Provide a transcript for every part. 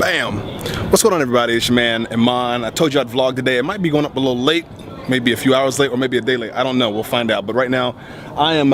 Bam! What's going on, everybody? It's your man, Iman. I told you I'd vlog today. It might be going up a little late, maybe a few hours late, or maybe a day late. I don't know. We'll find out. But right now, I'm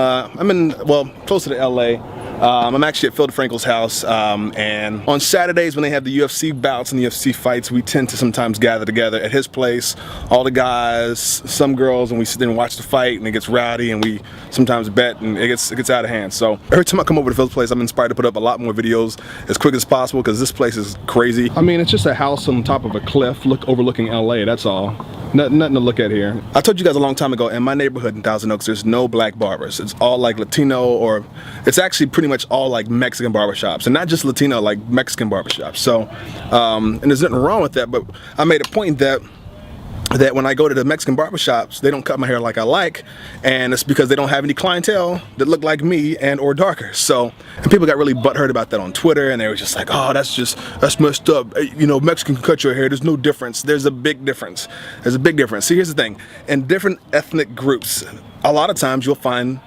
close to the LA. I'm actually at Phil DeFranco's house, and on Saturdays when they have the UFC bouts and the UFC fights, we tend to sometimes gather together at his place, all the guys, some girls, and we sit there and watch the fight, and it gets rowdy, and we sometimes bet, and it gets out of hand. So every time I come over to Phil's place, I'm inspired to put up a lot more videos as quick as possible because this place is crazy. I mean, it's just a house on top of a cliff overlooking LA, that's all. Nothing to look at here. I told you guys a long time ago, in my neighborhood in Thousand Oaks, there's no black barbers. It's all like Latino, or it's actually pretty much all like Mexican barbershops, and not just Latino, like Mexican barbershops. So, and there's nothing wrong with that, but I made a point that when I go to the Mexican barbershops, they don't cut my hair like I like, and it's because they don't have any clientele that look like me and or darker. So, and people got really butthurt about that on Twitter, and they were just like, oh, that's messed up. You know, Mexican can cut your hair, there's no difference. There's a big difference. There's a big difference. See, here's the thing. In different ethnic groups, a lot of times you'll find,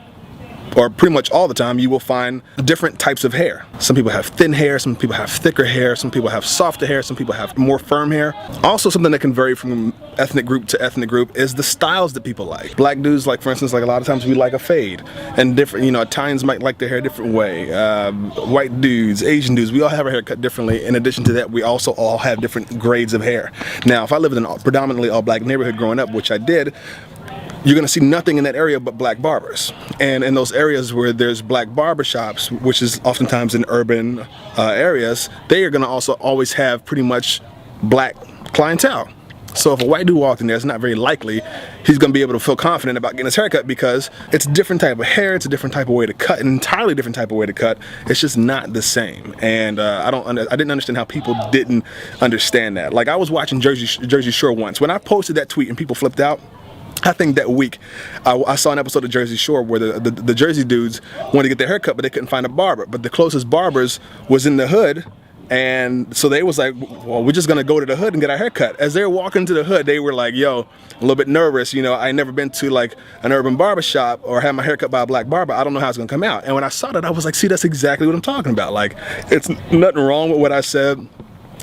or pretty much all the time, you will find different types of hair. Some people have thin hair, some people have thicker hair, some people have softer hair, some people have more firm hair. Also, something that can vary from ethnic group to ethnic group is the styles that people like. Black dudes, like for instance, like a lot of times we like a fade, and different, you know, Italians might like their hair a different way. White dudes, Asian dudes, we all have our hair cut differently. In addition to that, we also all have different grades of hair. Now, if I lived in a predominantly all black neighborhood growing up, which I did, you're gonna see nothing in that area but black barbers. And in those areas where there's black barbershops, which is oftentimes in urban areas, they are gonna also always have pretty much black clientele. So if a white dude walked in there, it's not very likely he's gonna be able to feel confident about getting his haircut, because it's a different type of hair, it's a different type of way to cut, an entirely different type of way to cut. It's just not the same. And I didn't understand how people didn't understand that. Like, I was watching Jersey Shore once. When I posted that tweet and people flipped out, I think that week I saw an episode of Jersey Shore where the Jersey dudes wanted to get their hair cut, but they couldn't find a barber. But the closest barbers was in the hood, and so they was like, well, we're just gonna go to the hood and get our hair cut. As they were walking to the hood, they were like, yo, a little bit nervous. You know, I ain't never been to like an urban barbershop or had my hair cut by a black barber. I don't know how it's gonna come out. And when I saw that, I was like, see, that's exactly what I'm talking about. Like, it's nothing wrong with what I said.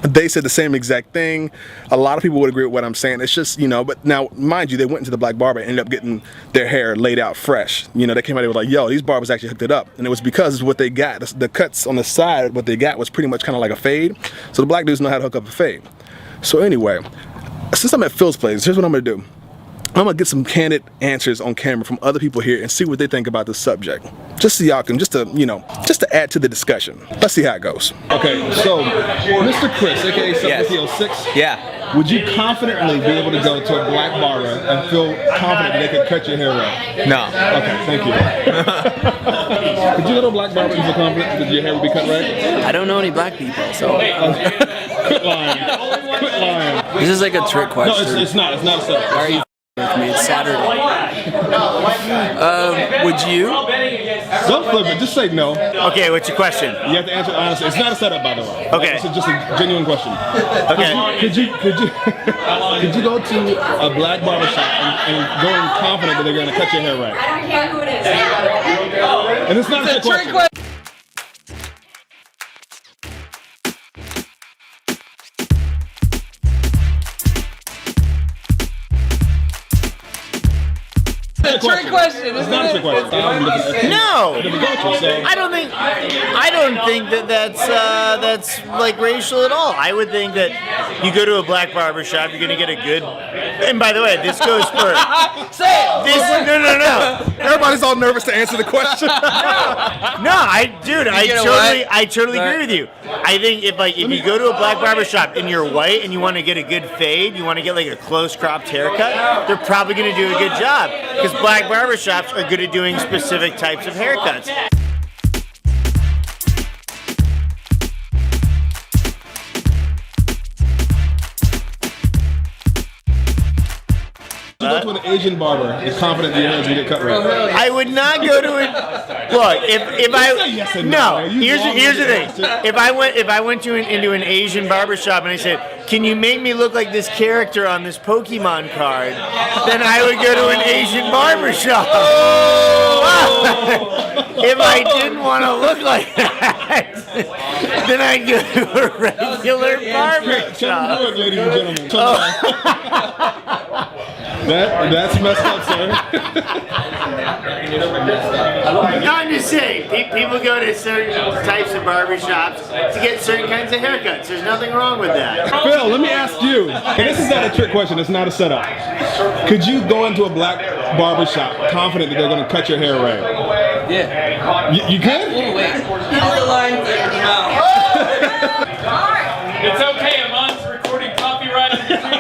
They said the same exact thing. A lot of people would agree with what I'm saying. It's just, you know, but now, mind you, they went into the black barber and ended up getting their hair laid out fresh. You know, they came out, they were like, yo, these barbers actually hooked it up. And it was because what they got, the cuts on the side, what they got was pretty much kind of like a fade. So the black dudes know how to hook up a fade. So anyway, since I'm at Phil's place, here's what I'm gonna do. I'm gonna get some candid answers on camera from other people here and see what they think about this subject. Just so y'all can, just to add to the discussion. Let's see how it goes. Okay, so Mr. Chris, aka Sub-06, yeah. Would you confidently be able to go to a black barber and feel confident that they could cut your hair right? No. Okay, thank you. Could you go to a black barber and feel confident that your hair would be cut right? I don't know any black people, so. Quit lying. Quit lying. This is like a trick question. No, it's not. It's not a setup. Why are you with me? It's Saturday. Would you? Don't flip it. Just say no. Okay, what's your question? You have to answer honestly. It's not a setup, by the way. Okay. It's just a genuine question. Okay. Could you go to a black barbershop and go in confident that they're going to cut your hair right? I don't care who it is. And it's not a trick question. It's a trick question. It's not a trick question. No, I don't think that that's like racial at all. I would think that you go to a black barber shop, you're gonna get a good. And by the way, this goes for. Say it. This, no. Everybody's all nervous to answer the question. No, I totally agree with you. I think if you go to a black barber shop and you're white and you want to get a good fade, you want to get like a close cropped haircut, they're probably gonna do a good job, because black barbershops are good at doing specific types of haircuts. You go to an Asian barber is confident that your hair is going to get cut right. I would not go to it. Look, if I yes or no, no. here's the thing. If I went into an Asian barbershop and I said, "Can you make me look like this character on this Pokemon card?" then I would go to an Asian barbershop. if I didn't want to look like that, then I'd go to a regular barber shop. Ladies and gentlemen. That's messed up, sir. No, I'm just saying, people go to certain types of barbershops to get certain kinds of haircuts. There's nothing wrong with that. Phil, let me ask you, and this is not a trick question, it's not a setup. Could you go into a black barbershop confident that they're going to cut your hair right? Yeah. You could? It's okay, Iman's recording copyright on YouTube.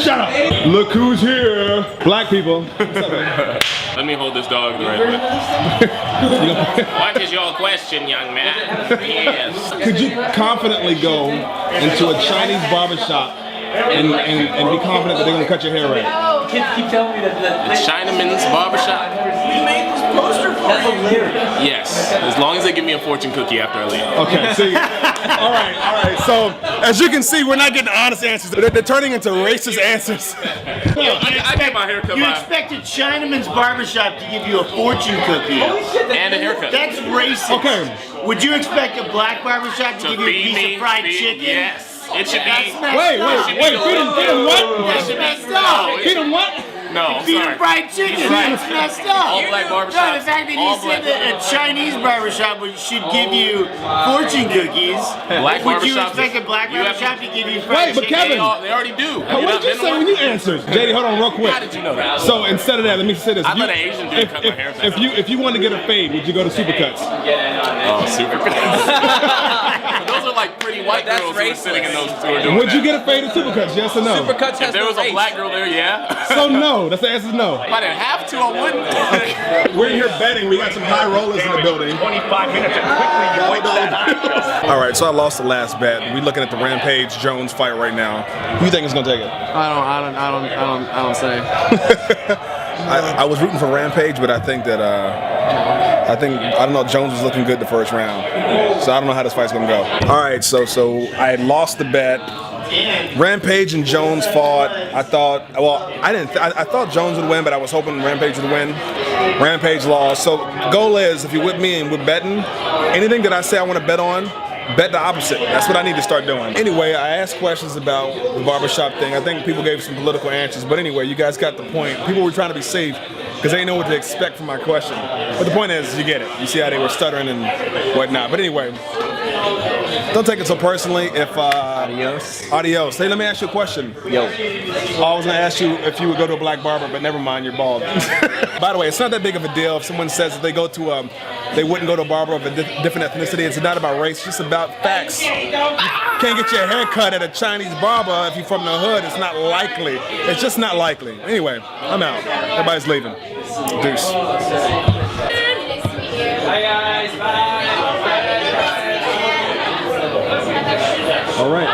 Shut up! Look who's here! Black people. Let me hold this dog the right way. What is your question, young man? Yes. Could you confidently go into a Chinese barbershop and be confident that they're going to cut your hair right? Kids keep telling me that. The Chinaman's barbershop? You made this poster for That's hilarious. Yes, as long as they give me a fortune cookie after I leave. Okay, see. All right. So, as you can see, we're not getting honest answers. They're turning into racist answers. I get my hair cut You by expect a Chinaman's barbershop to give you a fortune cookie. and a haircut. That's racist. Okay. Would you expect a black barbershop to To give you a feed piece me, of fried feed- chicken? Yes. It should be. That's messed Wait. up. Feed him what? That's messed up. Feed him what? No, Feed him sorry. fried chicken. He's right. That's messed up. All black barbershops. No, the fact that all he said black- that a Chinese barbershop should give you fortune cookies, Black would you barbershops- expect a black you have barbershop to give you Wait, fried but chicken? Kevin- They already do. What did you say when you answered? JD, hold on real quick. How did you know that? So instead of that, let me say this. I let an Asian dude cut my hair. If you wanted to get a fade, would you go to Supercuts? Oh, super good. Those are like pretty white That's girls who are racist. sitting in those who are doing Would you that. get a fade at Supercuts? Yes or no? Supercuts has If there no was a race. black girl there, yeah. So no. That's the answer is no. If I didn't have to, I wouldn't. We're here betting. We got some high rollers in the building. 25 minutes and quickly you wait that. All right, so I lost the last bet. We're looking at the Rampage Jones fight right now. Who do you think is gonna take it? I don't say. I was rooting for Rampage, but I think that I don't know. Jones was looking good the first round, so I don't know how this fight's gonna go. All right, so I lost the bet. Rampage and Jones fought. I thought Jones would win, but I was hoping Rampage would win. Rampage lost. So goal is, if you're with me and we're betting, anything that I say I want to bet on, bet the opposite. That's what I need to start doing. Anyway, I asked questions about the barbershop thing. I think people gave some political answers, but anyway, you guys got the point. People were trying to be safe because they didn't know what to expect from my question. But the point is, you get it. You see how they were stuttering and whatnot. But anyway, don't take it so personally. If Adios. Hey, let me ask you a question. Yo. I was gonna ask you if you would go to a black barber, but never mind, you're bald. By the way, it's not that big of a deal if someone says that they wouldn't go to a barber of a different ethnicity. It's not about race, it's just about facts. You can't get your hair cut at a Chinese barber if you're from the hood. It's not likely. It's just not likely. Anyway, I'm out. Everybody's leaving. Deuce. Hi guys, bye. All right.